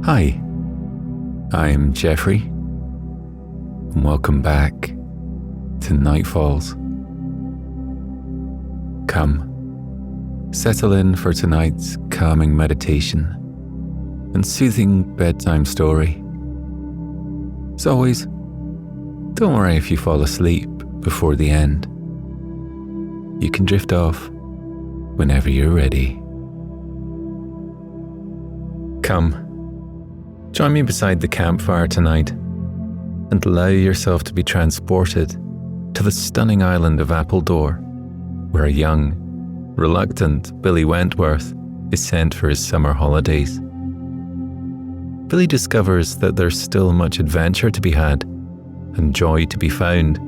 Hi, I'm Geoffrey, and welcome back to Nightfalls. Come, settle in for tonight's calming meditation and soothing bedtime story. As always, don't worry if you fall asleep before the end. You can drift off whenever you're ready. Come, join me beside the campfire tonight and allow yourself to be transported to the stunning island of Appledore, where a young, reluctant Billy Wentworth is sent for his summer holidays. Billy discovers that there's still much adventure to be had and joy to be found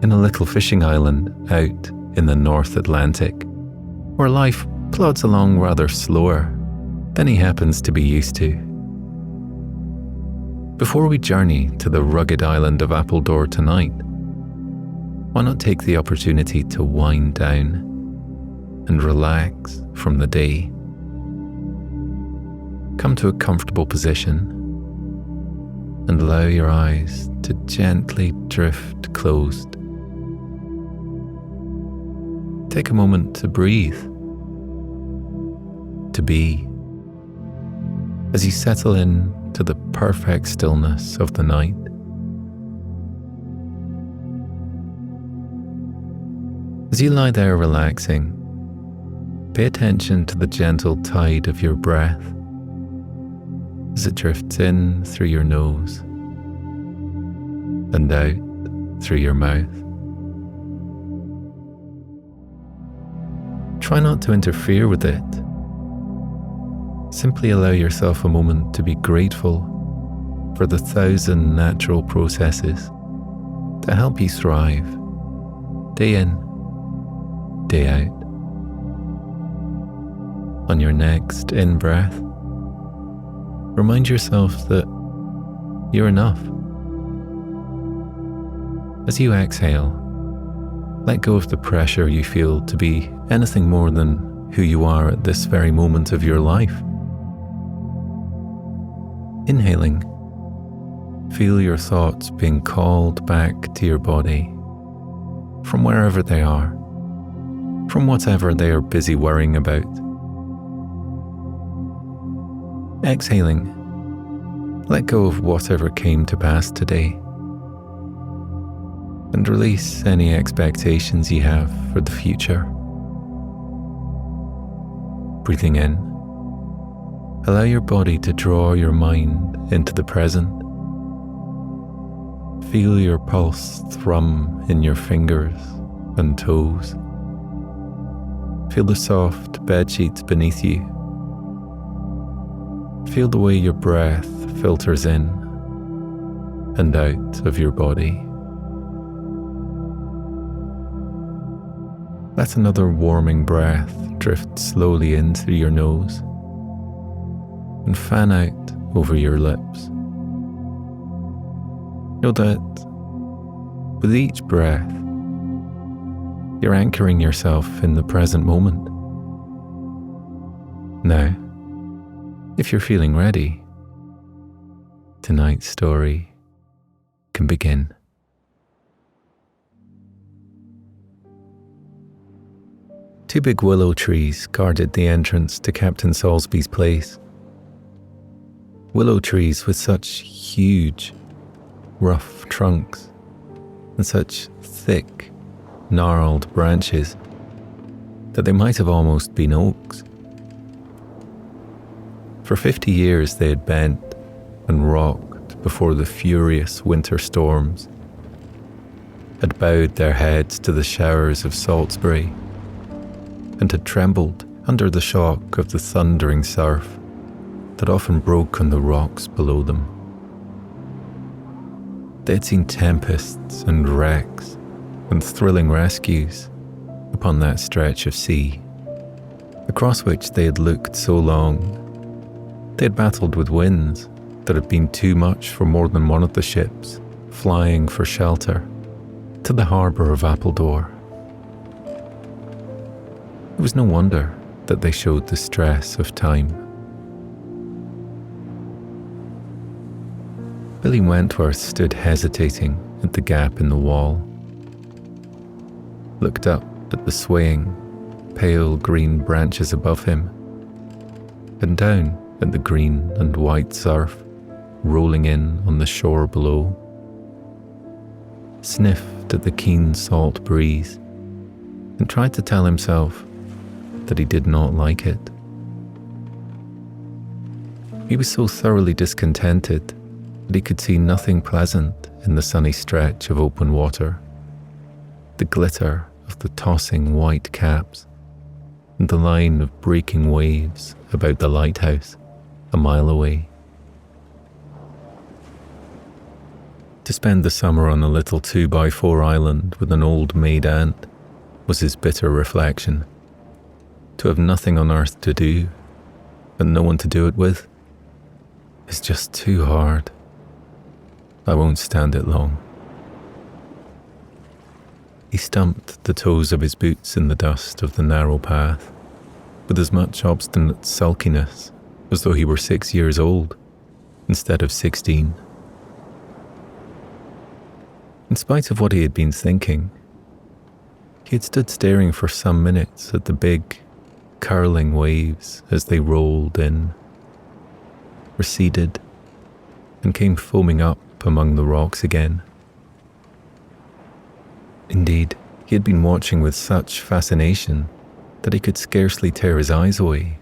in a little fishing island out in the North Atlantic, where life plods along rather slower than he happens to be used to. Before we journey to the rugged island of Appledore tonight, why not take the opportunity to wind down and relax from the day? Come to a comfortable position and allow your eyes to gently drift closed. Take a moment to breathe, to be, as you settle in to the perfect stillness of the night. As you lie there relaxing, pay attention to the gentle tide of your breath as it drifts in through your nose and out through your mouth. Try not to interfere with it. Simply allow yourself a moment to be grateful for the 1,000 natural processes that help you thrive, day in, day out. On your next in-breath, remind yourself that you're enough. As you exhale, let go of the pressure you feel to be anything more than who you are at this very moment of your life. Inhaling, feel your thoughts being called back to your body from wherever they are, from whatever they are busy worrying about. Exhaling, let go of whatever came to pass today and release any expectations you have for the future. Breathing in, allow your body to draw your mind into the present. Feel your pulse thrum in your fingers and toes. Feel the soft bed sheets beneath you. Feel the way your breath filters in and out of your body. Let another warming breath drift slowly in through your nose and fan out over your lips. Know that with each breath, you're anchoring yourself in the present moment. Now, if you're feeling ready, tonight's story can begin. Two big willow trees guarded the entrance to Captain Salisbury's place. Willow trees with such huge, rough trunks and such thick, gnarled branches that they might have almost been oaks. For 50 years they had bent and rocked before the furious winter storms, had bowed their heads to the showers of salt spray, and had trembled under the shock of the thundering surf that often broke on the rocks below them. They had seen tempests and wrecks and thrilling rescues upon that stretch of sea, across which they had looked so long. They had battled with winds that had been too much for more than one of the ships flying for shelter to the harbour of Appledore. It was no wonder that they showed the stress of time. Billy Wentworth stood hesitating at the gap in the wall, looked up at the swaying, pale green branches above him, and down at the green and white surf rolling in on the shore below, sniffed at the keen salt breeze, and tried to tell himself that he did not like it. He was so thoroughly discontented that he could see nothing pleasant in the sunny stretch of open water, the glitter of the tossing white caps, and the line of breaking waves about the lighthouse a mile away. To spend the summer on a little 2x4 island with an old maid aunt was his bitter reflection. To have nothing on earth to do, and no one to do it with, is just too hard. I won't stand it long. He stumped the toes of his boots in the dust of the narrow path with as much obstinate sulkiness as though he were 6 years old instead of 16. In spite of what he had been thinking, he had stood staring for some minutes at the big, curling waves as they rolled in, receded, and came foaming up among the rocks again. Indeed, he had been watching with such fascination that he could scarcely tear his eyes away.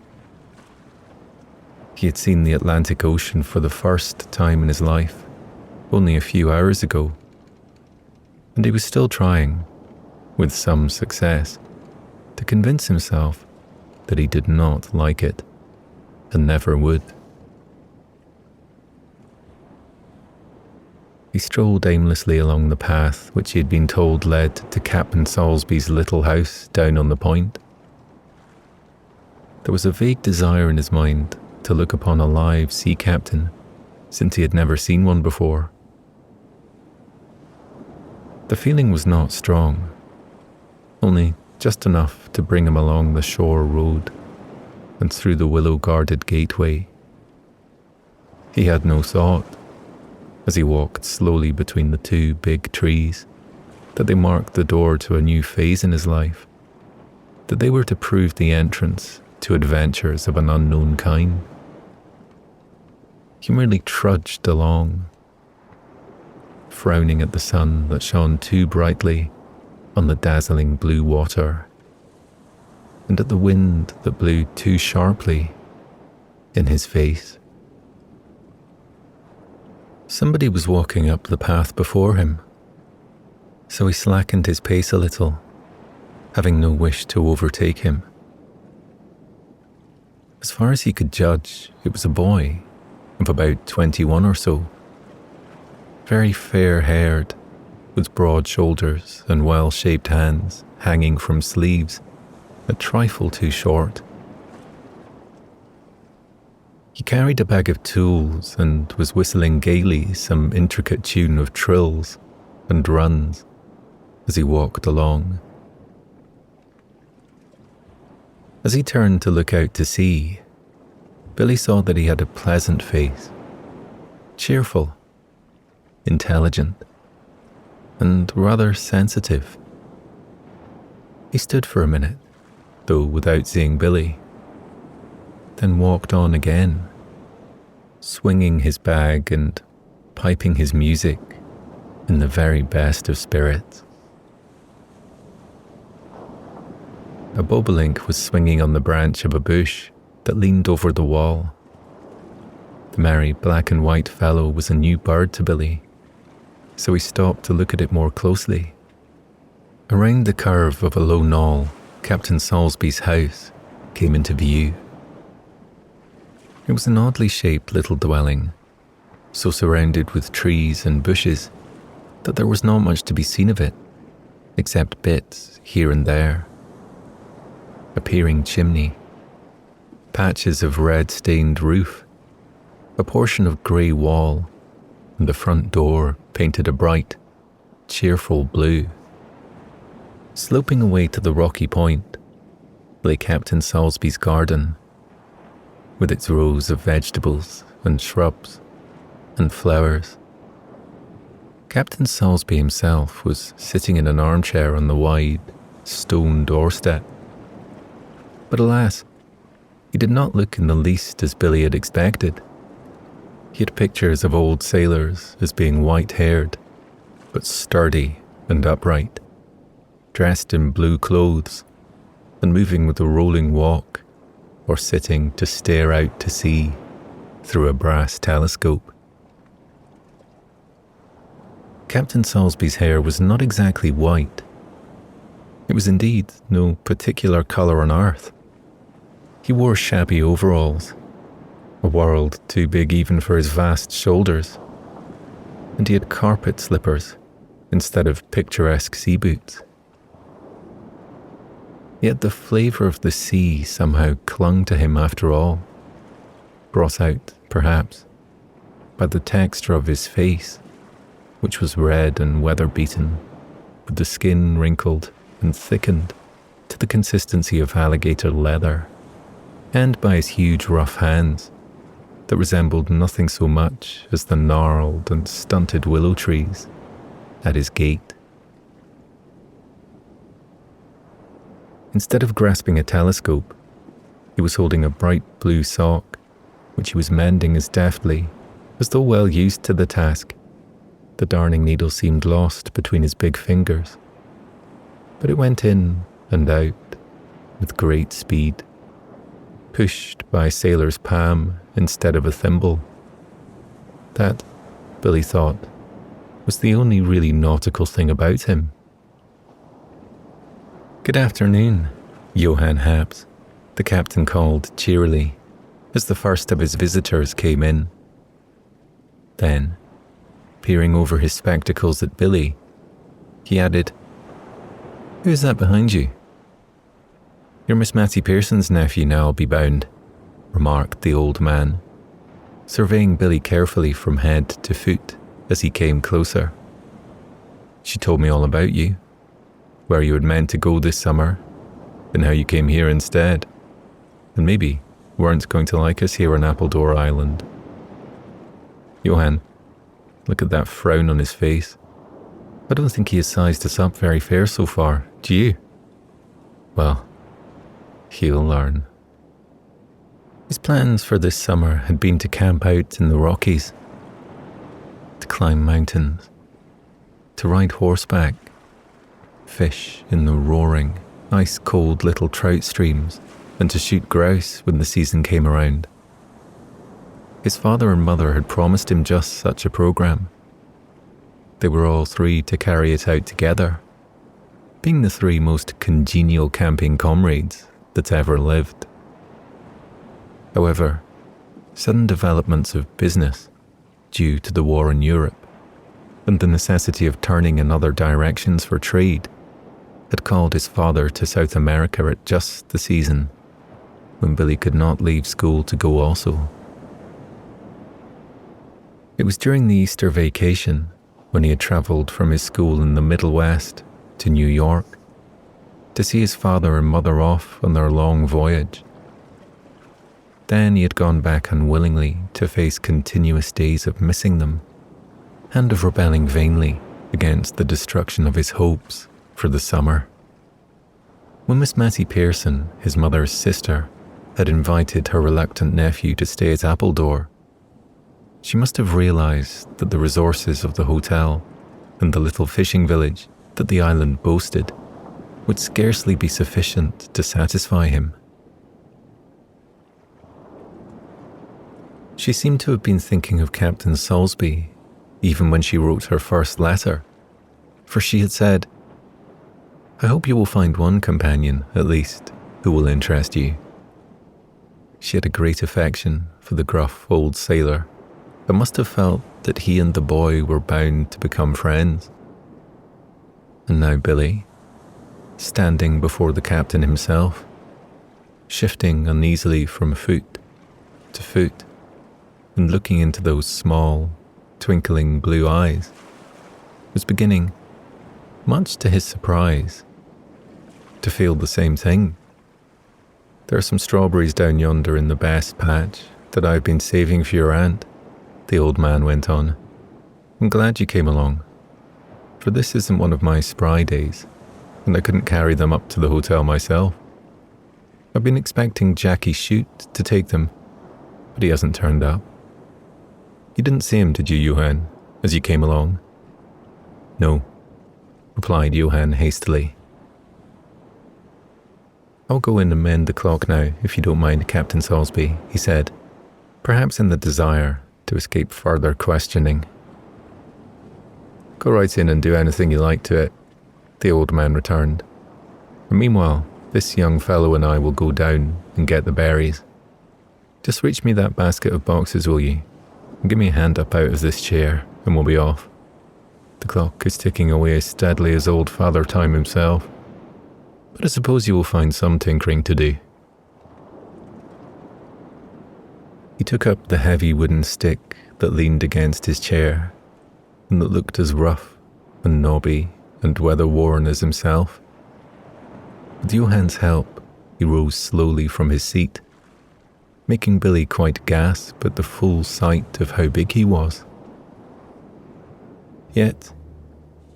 He had seen the Atlantic Ocean for the first time in his life only a few hours ago, and he was still trying, with some success, to convince himself that he did not like it and never would. He strolled aimlessly along the path which he had been told led to Captain Salisbury's little house down on the point. There was a vague desire in his mind to look upon a live sea captain, since he had never seen one before. The feeling was not strong, only just enough to bring him along the shore road and through the willow-guarded gateway. He had no thought, as he walked slowly between the two big trees, that they marked the door to a new phase in his life, that they were to prove the entrance to adventures of an unknown kind. He merely trudged along, frowning at the sun that shone too brightly on the dazzling blue water, and at the wind that blew too sharply in his face. Somebody was walking up the path before him, so he slackened his pace a little, having no wish to overtake him. As far as he could judge, it was a boy of about 21 or so, very fair-haired, with broad shoulders and well-shaped hands hanging from sleeves a trifle too short. He carried a bag of tools and was whistling gaily some intricate tune of trills and runs as he walked along. As he turned to look out to sea, Billy saw that he had a pleasant face, cheerful, intelligent, and rather sensitive. He stood for a minute, though without seeing Billy, then walked on again, swinging his bag and piping his music in the very best of spirits. A bobolink was swinging on the branch of a bush that leaned over the wall. The merry black and white fellow was a new bird to Billy, so he stopped to look at it more closely. Around the curve of a low knoll, Captain Salisbury's house came into view. It was an oddly shaped little dwelling, so surrounded with trees and bushes that there was not much to be seen of it, except bits here and there. A peering chimney, patches of red-stained roof, a portion of grey wall, and the front door painted a bright, cheerful blue. Sloping away to the rocky point lay Captain Salisbury's garden, with its rows of vegetables and shrubs and flowers Captain Salisbury himself was sitting in an armchair on the wide, stone doorstep. But alas, he did not look in the least as Billy had expected. He had pictures of old sailors as being white-haired, but sturdy and upright, dressed in blue clothes and moving with a rolling walk or sitting to stare out to sea through a brass telescope. Captain Salisbury's hair was not exactly white. It was indeed no particular colour on earth. He wore shabby overalls, a world too big even for his vast shoulders, and he had carpet slippers instead of picturesque sea boots. Yet the flavour of the sea somehow clung to him after all, brought out, perhaps, by the texture of his face, which was red and weather-beaten, with the skin wrinkled and thickened to the consistency of alligator leather, and by his huge rough hands that resembled nothing so much as the gnarled and stunted willow trees at his gate. Instead of grasping a telescope, he was holding a bright blue sock, which he was mending as deftly as though well used to the task. The darning needle seemed lost between his big fingers, but it went in and out with great speed, pushed by a sailor's palm instead of a thimble. That, Billy thought, was the only really nautical thing about him. "Good afternoon, Johann Habs," the captain called cheerily as the first of his visitors came in. Then, peering over his spectacles at Billy, he added, "Who is that behind you?" "You're Miss Mattie Pearson's nephew now, I'll be bound," remarked the old man, surveying Billy carefully from head to foot as he came closer. "She told me all about you, where you had meant to go this summer, and how you came here instead, and maybe weren't going to like us here on Appledore Island." "Johann, look at that frown on his face. I don't think he has sized us up very fair so far, do you?" "Well, he'll learn." His plans for this summer had been to camp out in the Rockies, to climb mountains, to ride horseback, fish in the roaring, ice-cold little trout streams, and to shoot grouse when the season came around. His father and mother had promised him just such a program. They were all three to carry it out together, being the three most congenial camping comrades that ever lived. However, sudden developments of business, due to the war in Europe, and the necessity of turning in other directions for trade, had called his father to South America at just the season when Billy could not leave school to go also. It was during the Easter vacation, when he had travelled from his school in the Middle West to New York to see his father and mother off on their long voyage. Then he had gone back unwillingly to face continuous days of missing them and of rebelling vainly against the destruction of his hopes for the summer. When Miss Mattie Pearson, his mother's sister, had invited her reluctant nephew to stay at Appledore, she must have realised that the resources of the hotel and the little fishing village that the island boasted would scarcely be sufficient to satisfy him. She seemed to have been thinking of Captain Salisbury even when she wrote her first letter, for she had said, "I hope you will find one companion, at least, who will interest you." She had a great affection for the gruff old sailor, and must have felt that he and the boy were bound to become friends. And now Billy, standing before the captain himself, shifting uneasily from foot to foot, and looking into those small, twinkling blue eyes, was beginning, much to his surprise, to feel the same thing. "There are some strawberries down yonder in the best patch that I've been saving for your aunt," the old man went on. "I'm glad you came along. for this isn't one of my spry days, and I couldn't carry them up to the hotel myself. I've been expecting Jackie Shute to take them, but he hasn't turned up. You didn't see him, did you, Johan, as you came along? No, replied Johan hastily. I'll go in and mend the clock now, if you don't mind, Captain Salisbury, he said, perhaps in the desire to escape further questioning. Go right in and do anything you like to it, the old man returned. And meanwhile, this young fellow and I will go down and get the berries. Just reach me that basket of boxes, will you? And give me a hand up out of this chair, and we'll be off. The clock is ticking away as steadily as old Father Time himself. But I suppose you will find some tinkering to do. He took up the heavy wooden stick that leaned against his chair, and that looked as rough and knobby and weather-worn as himself. With Johann's help, he rose slowly from his seat, making Billy quite gasp at the full sight of how big he was. Yet,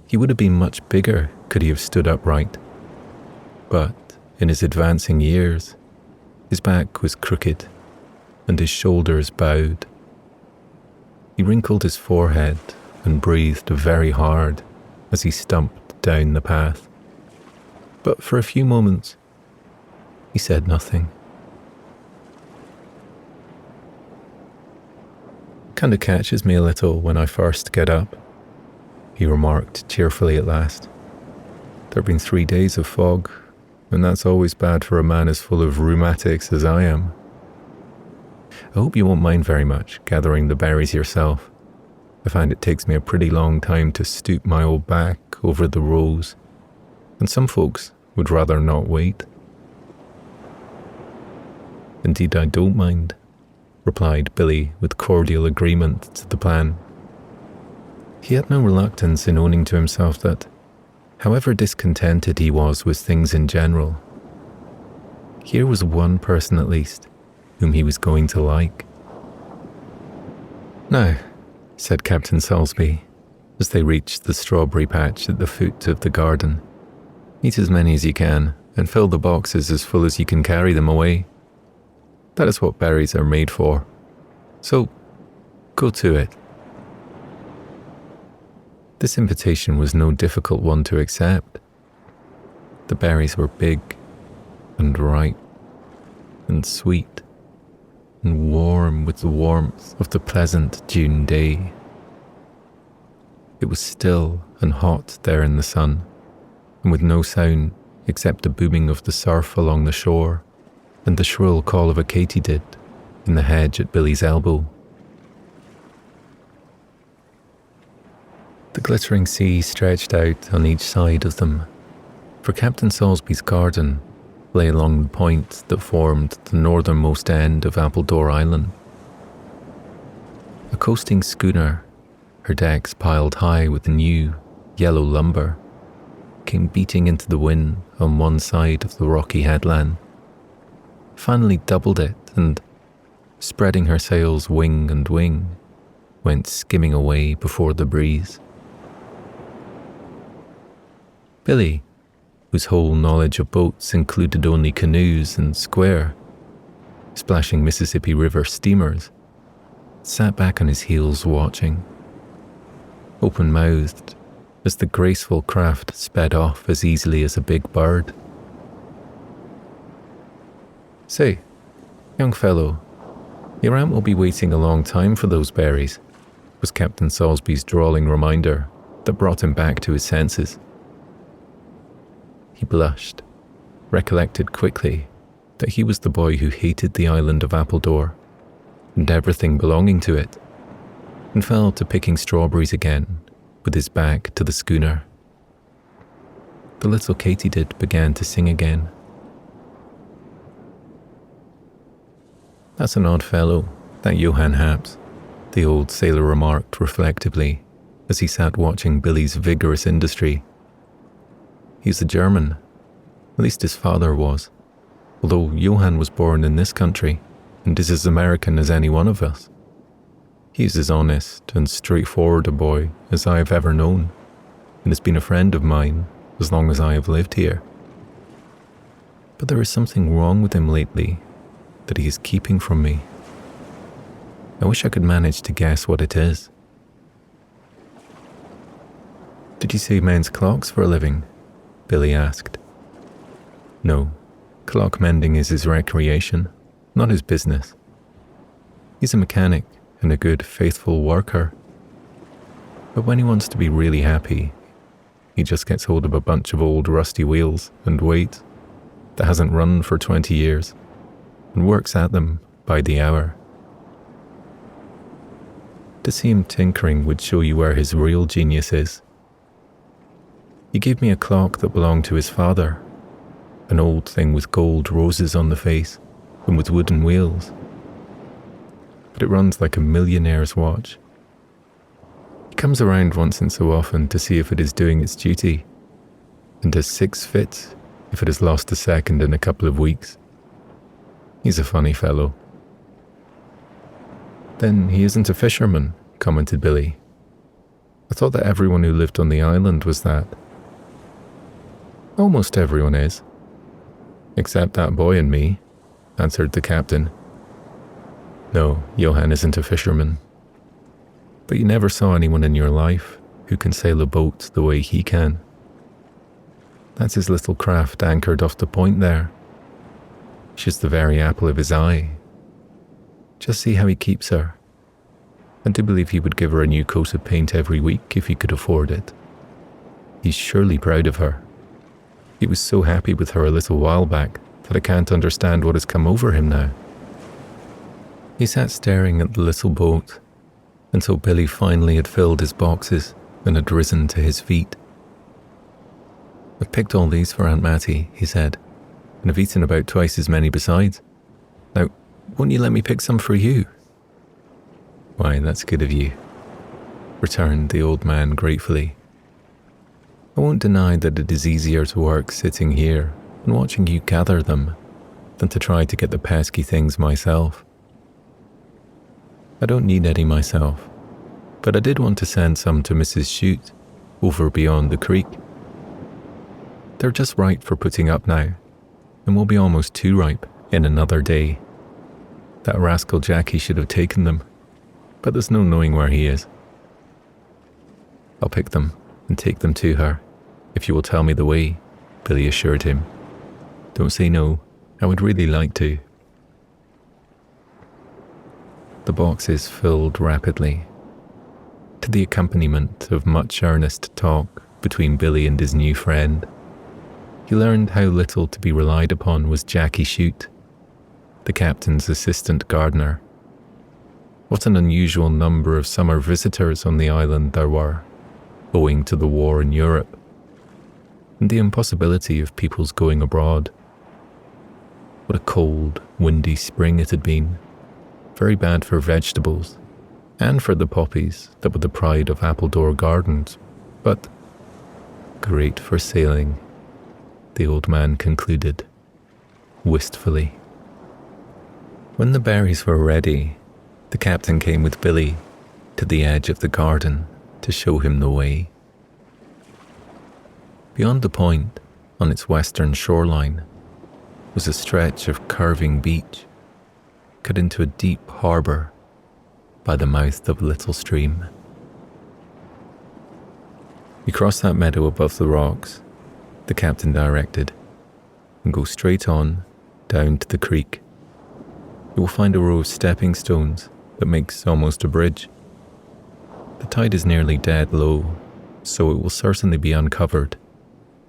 he would have been much bigger could he have stood upright. But, in his advancing years, his back was crooked and his shoulders bowed. He wrinkled his forehead and breathed very hard as he stumped down the path. But for a few moments, he said nothing. Kinda catches me a little when I first get up, he remarked cheerfully at last. There've been 3 days of fog, and that's always bad for a man as full of rheumatics as I am. I hope you won't mind very much gathering the berries yourself. I find it takes me a pretty long time to stoop my old back over the rows, and some folks would rather not wait. Indeed, I don't mind, replied Billy with cordial agreement to the plan. He had no reluctance in owning to himself that, however discontented he was with things in general, here was one person at least whom he was going to like. Now, said Captain Salisbury, as they reached the strawberry patch at the foot of the garden, eat as many as you can, and fill the boxes as full as you can carry them away. That is what berries are made for. So, go to it. This invitation was no difficult one to accept. The berries were big, and ripe, and sweet, and warm with the warmth of the pleasant June day. It was still and hot there in the sun, and with no sound except the booming of the surf along the shore and the shrill call of a katydid in the hedge at Billy's elbow. The glittering sea stretched out on each side of them, for Captain Salisbury's garden lay along the point that formed the northernmost end of Appledore Island. A coasting schooner, her decks piled high with new, yellow lumber, came beating into the wind on one side of the rocky headland, finally doubled it and, spreading her sails wing and wing, went skimming away before the breeze. Billy, whose whole knowledge of boats included only canoes and square, splashing Mississippi River steamers, sat back on his heels watching, open-mouthed as the graceful craft sped off as easily as a big bird. Say, young fellow, your aunt will be waiting a long time for those berries, was Captain Salisbury's drawling reminder that brought him back to his senses. He blushed, recollected quickly that he was the boy who hated the island of Appledore and everything belonging to it, and fell to picking strawberries again with his back to the schooner. The little katydid began to sing again. That's an odd fellow, that Johann Haps, the old sailor remarked reflectively as he sat watching Billy's vigorous industry. He's a German, at least his father was, although Johann was born in this country and is as American as any one of us. He's as honest and straightforward a boy as I've ever known. and has been a friend of mine as long as I have lived here. But there is something wrong with him lately that he is keeping from me. I wish I could manage to guess what it is. Did you say mends clocks for a living? Billy asked. No, clock mending is his recreation, not his business. He's a mechanic and a good, faithful worker. But when he wants to be really happy, he just gets hold of a bunch of old rusty wheels and weights that hasn't run for 20 years and works at them by the hour. To see him tinkering would show you where his real genius is. He gave me a clock that belonged to his father, an old thing with gold roses on the face and with wooden wheels. But it runs like a millionaire's watch. He comes around once in so often to see if it is doing its duty, and does 6 fits if it has lost a second in a couple of weeks. He's a funny fellow. Then he isn't a fisherman, commented Billy. I thought that everyone who lived on the island was that. Almost everyone is. Except that boy and me, answered the captain. No, Johan isn't a fisherman. But you never saw anyone in your life who can sail a boat the way he can. That's his little craft anchored off the point there. She's the very apple of his eye. Just see how he keeps her. I do believe he would give her a new coat of paint every week if he could afford it. He's surely proud of her. He was so happy with her a little while back that I can't understand what has come over him now. He sat staring at the little boat until Billy finally had filled his boxes and had risen to his feet. I've picked all these for Aunt Mattie, he said, and I've eaten about twice as many besides. Now, won't you let me pick some for you? Why, that's good of you, returned the old man gratefully. I won't deny that it is easier to work sitting here and watching you gather them than to try to get the pesky things myself. I don't need any myself, but I did want to send some to Mrs. Shute over beyond the creek. They're just right for putting up now, and will be almost too ripe in another day. That rascal Jackie should have taken them, but there's no knowing where he is. I'll pick them and take them to her, if you will tell me the way, Billy assured him. Don't say no, I would really like to. The boxes filled rapidly, to the accompaniment of much earnest talk between Billy and his new friend. He learned how little to be relied upon was Jackie Shute, the captain's assistant gardener. What an unusual number of summer visitors on the island there were, owing to the war in Europe, and the impossibility of people's going abroad. What a cold, windy spring it had been, very bad for vegetables, and for the poppies that were the pride of Appledore gardens, but great for sailing, the old man concluded, wistfully. When the berries were ready, the captain came with Billy to the edge of the garden to show him the way. Beyond the point, on its western shoreline, was a stretch of curving beach, cut into a deep harbour by the mouth of a little stream. You cross that meadow above the rocks, the captain directed, and go straight on down to the creek. You will find a row of stepping stones that makes almost a bridge. The tide is nearly dead low, so it will certainly be uncovered,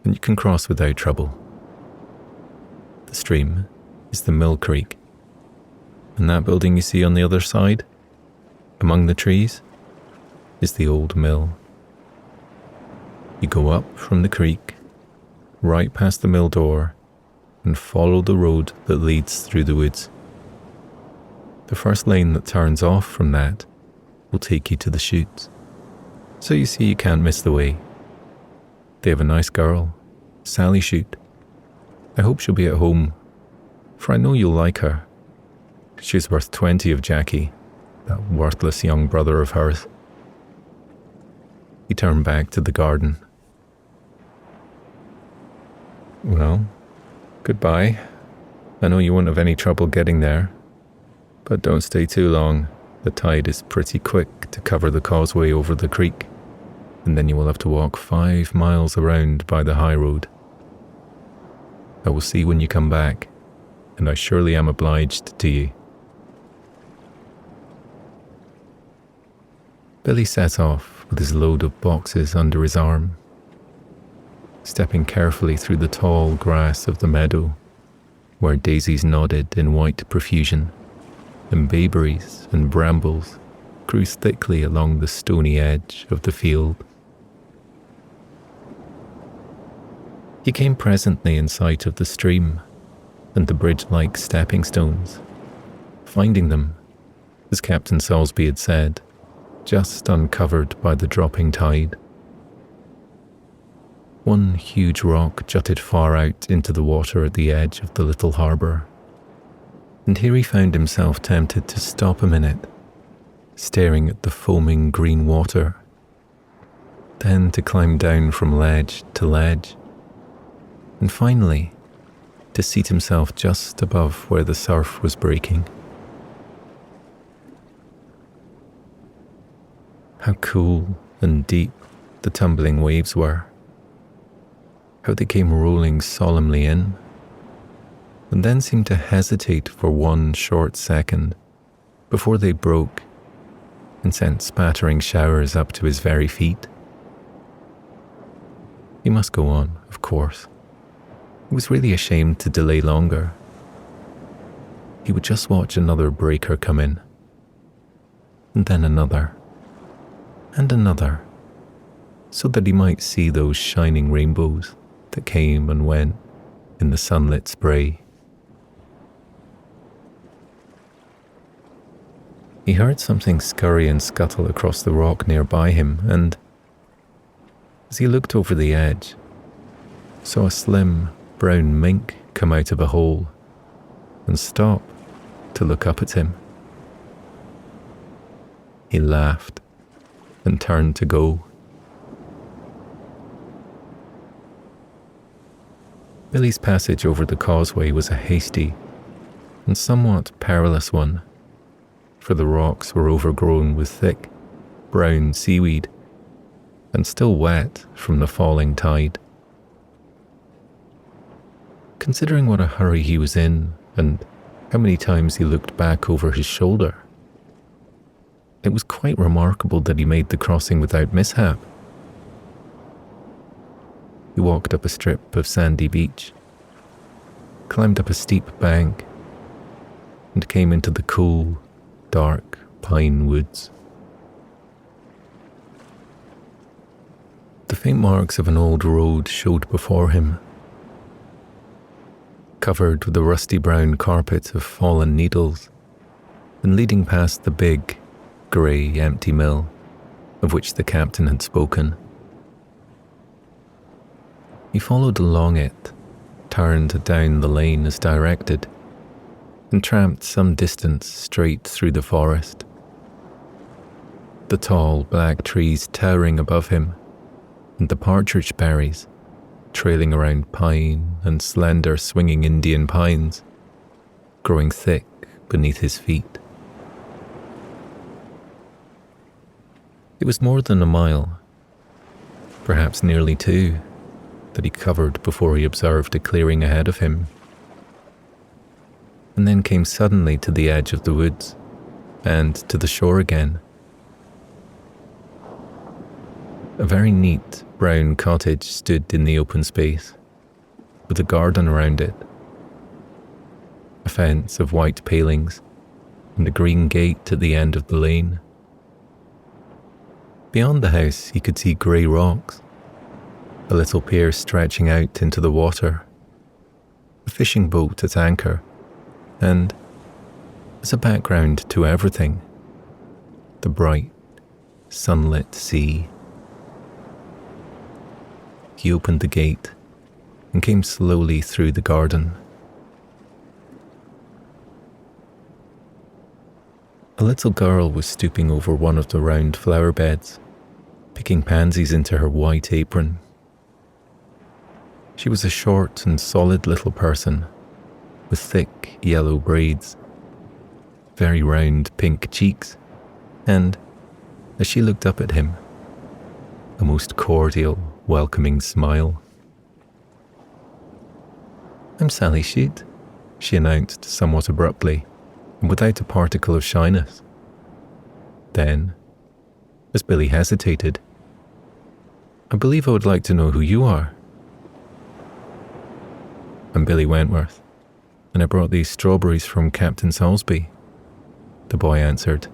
and you can cross without trouble. The stream is the Mill Creek, and that building you see on the other side, among the trees, is the old mill. You go up from the creek, right past the mill door, and follow the road that leads through the woods. The first lane that turns off from that will take you to the chutes, so you see you can't miss the way. They have a nice girl, Sally Shute. I hope she'll be at home, for I know you'll like her. She's worth 20 of Jackie, that worthless young brother of hers. He turned back to the garden Well, goodbye. I know you won't have any trouble getting there, but don't stay too long. The tide is pretty quick to cover the causeway over the creek, and then you will have to walk 5 miles around by the high road. I will see when you come back, and I surely am obliged to you. Billy set off with his load of boxes under his arm, stepping carefully through the tall grass of the meadow, where daisies nodded in white profusion, and bayberries and brambles grew thickly along the stony edge of the field. He came presently in sight of the stream and the bridge-like stepping stones, finding them, as Captain Salisbury had said, just uncovered by the dropping tide. One huge rock jutted far out into the water at the edge of the little harbour, and here he found himself tempted to stop a minute, staring at the foaming green water, then to climb down from ledge to ledge, and finally to seat himself just above where the surf was breaking. How cool and deep the tumbling waves were, how they came rolling solemnly in, and then seemed to hesitate for one short second before they broke and sent spattering showers up to his very feet. He must go on, of course. He was really ashamed to delay longer. He would just watch another breaker come in, and then another, and another, so that he might see those shining rainbows that came and went in the sunlit spray. He heard something scurry and scuttle across the rock nearby him, and as he looked over the edge, saw a slim brown mink come out of a hole and stop to look up at him. He laughed and turned to go. Billy's passage over the causeway was a hasty and somewhat perilous one, for the rocks were overgrown with thick, brown seaweed and still wet from the falling tide. Considering what a hurry he was in and how many times he looked back over his shoulder, it was quite remarkable that he made the crossing without mishap. He walked up a strip of sandy beach, climbed up a steep bank, and came into the cool, dark pine woods. The faint marks of an old road showed before him, covered with a rusty brown carpet of fallen needles, and leading past the big, grey, empty mill of which the captain had spoken. He followed along it, turned down the lane as directed, and tramped some distance straight through the forest. The tall black trees towering above him, and the partridge berries trailing around pine and slender swinging Indian pines, growing thick beneath his feet. It was more than a mile, perhaps nearly 2, that he covered before he observed a clearing ahead of him, and then came suddenly to the edge of the woods and to the shore again. A very neat brown cottage stood in the open space, with a garden around it, a fence of white palings, and a green gate at the end of the lane. Beyond the house he could see grey rocks, a little pier stretching out into the water, a fishing boat at anchor, and, as a background to everything, the bright, sunlit sea. He opened the gate and came slowly through the garden. A little girl was stooping over one of the round flower beds, picking pansies into her white apron. She was a short and solid little person with thick yellow braids, very round pink cheeks, and, as she looked up at him, a most cordial, welcoming smile. "I'm Sally Sheet," she announced somewhat abruptly and without a particle of shyness. Then, as Billy hesitated, "I believe I would like to know who you are." "I'm Billy Wentworth, and I brought these strawberries from Captain Salisbury," the boy answered,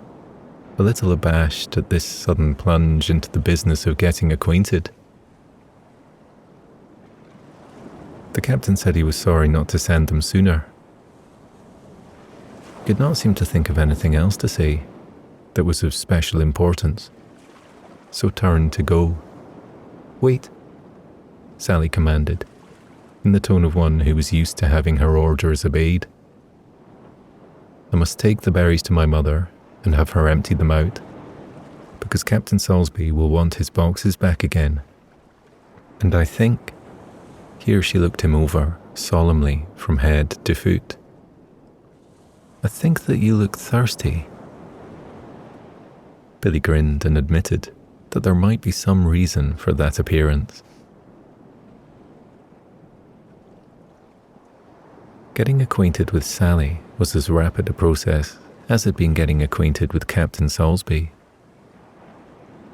a little abashed at this sudden plunge into the business of getting acquainted. The captain said he was sorry not to send them sooner. He could not seem to think of anything else to say that was of special importance, so turned to go. "Wait," Sally commanded, in the tone of one who was used to having her orders obeyed. "I must take the berries to my mother and have her empty them out, because Captain Salisbury will want his boxes back again. And I think," here she looked him over solemnly from head to foot, "I think that you look thirsty." Billy grinned and admitted that there might be some reason for that appearance. Getting acquainted with Sally was as rapid a process as had been getting acquainted with Captain Salisbury.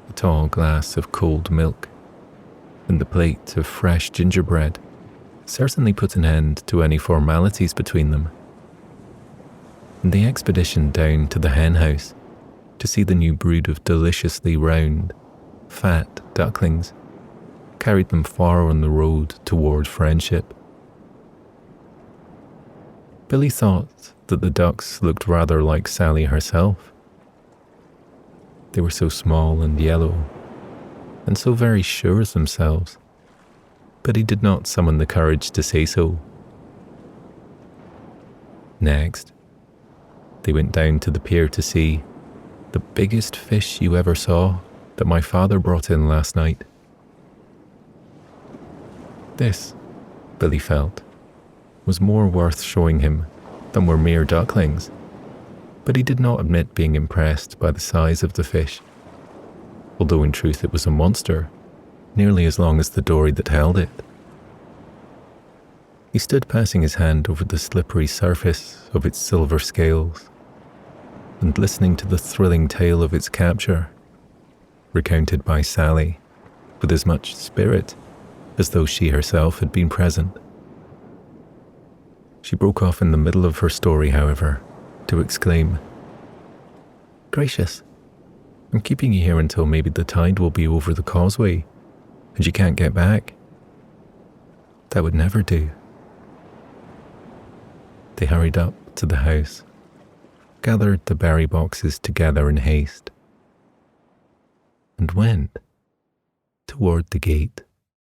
A tall glass of cold milk and the plate of fresh gingerbread certainly put an end to any formalities between them. And the expedition down to the hen house to see the new brood of deliciously round, fat ducklings carried them far on the road toward friendship. Billy thought that the ducks looked rather like Sally herself. They were so small and yellow, and so very sure of themselves, but he did not summon the courage to say so. Next, they went down to the pier to see the biggest fish you ever saw that my father brought in last night. This, Billy felt, was more worth showing him than were mere ducklings, but he did not admit being impressed by the size of the fish, although in truth it was a monster, nearly as long as the dory that held it. He stood passing his hand over the slippery surface of its silver scales and listening to the thrilling tale of its capture, recounted by Sally with as much spirit as though she herself had been present. She broke off in the middle of her story, however, to exclaim, "Gracious, I'm keeping you here until maybe the tide will be over the causeway and you can't get back. That would never do." They hurried up to the house, gathered the berry boxes together in haste, and went toward the gate.